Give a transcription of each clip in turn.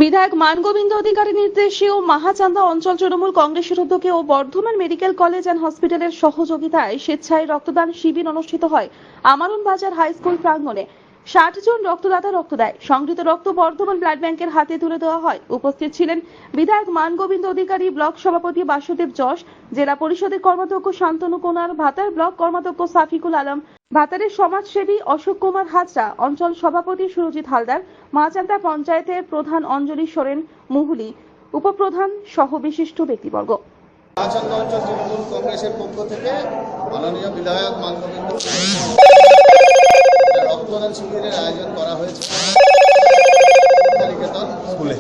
বিধায়ক মানগোবিন্দ অধিকারীর নির্দেশে ও মাহাচান্দা অঞ্চল তৃণমূল কংগ্রেসের উদ্যোগে ও বর্ধমান মেডিকেল কলেজ অ্যান্ড হসপিটালের সহযোগিতায় স্বেচ্ছায় রক্তদান শিবির অনুষ্ঠিত হয় আমারুন বাজার হাই স্কুল প্রাঙ্গণে। 60 জন রক্তদাতা রক্ত দেয়। সংগৃহীত রক্ত বর্ধমান ব্লাড ব্যাংকের হাতে তুলে দেওয়া হয়। উপস্থিত ছিলেন বিধায়ক মানগোবিন্দ অধিকারী, ব্লক সভাপতি বাসুদেব যশ, জেলা পরিষদের কর্মাধ্যক্ষ শান্তনু কোনার, ভাতার ব্লক কর্মাধ্যক্ষ সাফিকুল আলম, ভাতারের সমাজসেবী অশোক কুমার হাজরা, অঞ্চল সভাপতি সুরজিৎ হালদার, মাচান্দা পঞ্চায়েতের প্রধান অঞ্জলি সোরেন মুহুলি, উপপ্রধান সহ বিশিষ্ট ব্যক্তিবর্গ। মাচান্দা অঞ্চল তৃণমূল কংগ্রেসের পক্ষ থেকে মাননীয় বিধায়ক মানগোবিন্দ রক্তদান শিবিরের আয়োজন করা হয়েছে নিকেতন স্কুলে।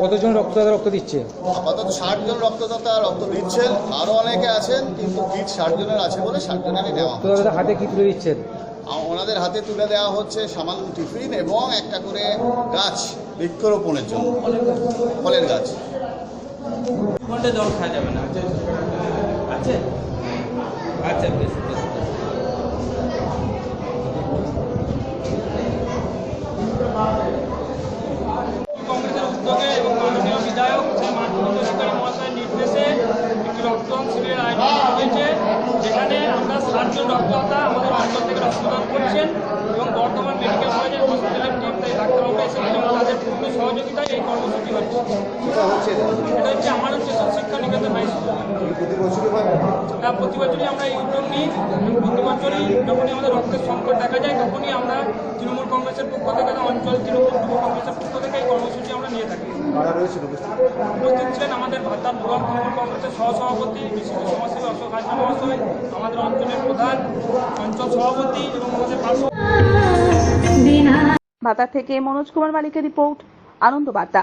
কতজন রক্তদাতা রক্ত দিচ্ছে? আপাতত 60 জন রক্তদাতা রক্ত দিচ্ছেন, আরো অনেকে আছেন, কিন্তু কিট 60 জনের আছে বলে 60 জনেরই নেওয়া। রক্তদাতা হাতে কি তুলে দিচ্ছেন? ওনাদের হাতে তুলে দেওয়া হচ্ছে সামান্য টিফিন এবং একটা করে গাছ বৃক্ষরোপণের জন্য, ফলের গাছ। জল খাওয়া যাবে না। আচ্ছা আচ্ছা বেশ বেশ। কংগ্রেসের উদ্যোগে এবং মাননীয় বিধায়ক শ্রী মানগোবিন্দ অধিকারী মহাশয়ের নির্দেশে একটি রক্তদান শিবিরের আয়োজন করা হয়েছে, যেখানে আমরা 60 জন রক্তদাতা আমাদের অঞ্চল থেকে রক্তদান করছেন এবং বর্ধমান মেডিকেল কলেজের হসপিটালের টিম তাই ডাক্তারবাবুরা এসেছেন এবং তাদের পূর্ণ সহযোগিতায় এই কর্মসূচি হচ্ছে। এটা হচ্ছে আমার শিক্ষা নিকেতন হাই স্কুল। প্রতি বছরই আমরা এই উদ্যোগ নিই। প্রতি বছরই যখনই আমাদের রক্তের সংকট দেখা যায় তখনই আমরা তৃণমূল কংগ্রেসের পক্ষ থেকে, অঞ্চল তৃণমূল যুব কংগ্রেসের পক্ষ থেকে এই কর্মসূচি আমরা নিয়ে থাকি। উপস্থিত ছিলেন আমাদের ভাতার ব্লক তৃণমূল কংগ্রেসের সহসভাপতি বিশিষ্ট সমাজসেবী অশোক হাজরা মহাশয়, আমাদের অঞ্চলের প্রধান অঞ্চল সভাপতি এবং আমাদের ভাতার থেকে মনোজ কুমার মালিকের রিপোর্ট, আনন্দ বার্তা।